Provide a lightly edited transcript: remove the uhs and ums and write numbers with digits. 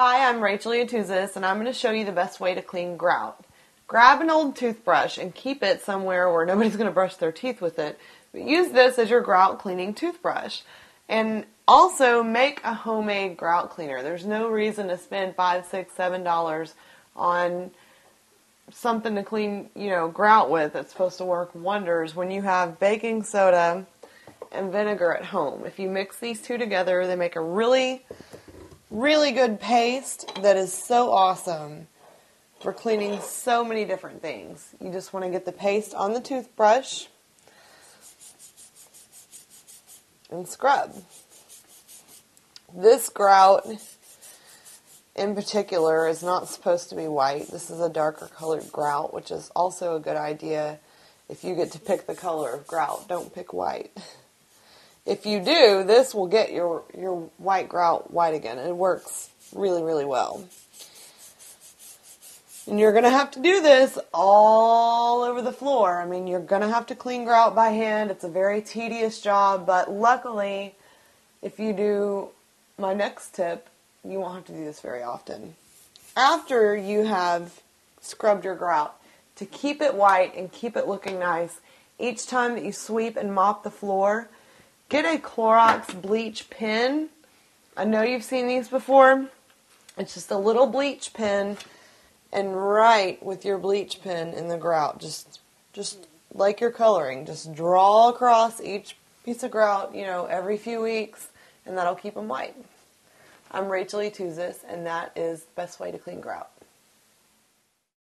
Hi, I'm Rachel Yatuzis, and I'm going to show you the best way to clean grout. Grab an old toothbrush and keep it somewhere where nobody's going to brush their teeth with it. But use this as your grout cleaning toothbrush. And also make a homemade grout cleaner. There's no reason to spend $5, $6, $7 on something to clean, grout with. It's supposed to work wonders when you have baking soda and vinegar at home. If you mix these two together, they make a really good paste that is so awesome for cleaning so many different things. You just want to get the paste on the toothbrush and scrub. This grout in particular is not supposed to be white. This is a darker colored grout, which is also a good idea if you get to pick the color of grout. Don't pick white. If you do, this will get your white grout white again. It works really well. And you're going to have to do this all over the floor. I mean, you're going to have to clean grout by hand. It's a very tedious job, but luckily, if you do my next tip, you won't have to do this very often. After you have scrubbed your grout, to keep it white and keep it looking nice, each time that you sweep and mop the floor, get a Clorox bleach pen. I know you've seen these before. It's just a little bleach pen, and write with your bleach pen in the grout. Just like you're coloring. Just draw across each piece of grout, every few weeks, and that'll keep them white. I'm Rachel Yatuzis, and that is the best way to clean grout.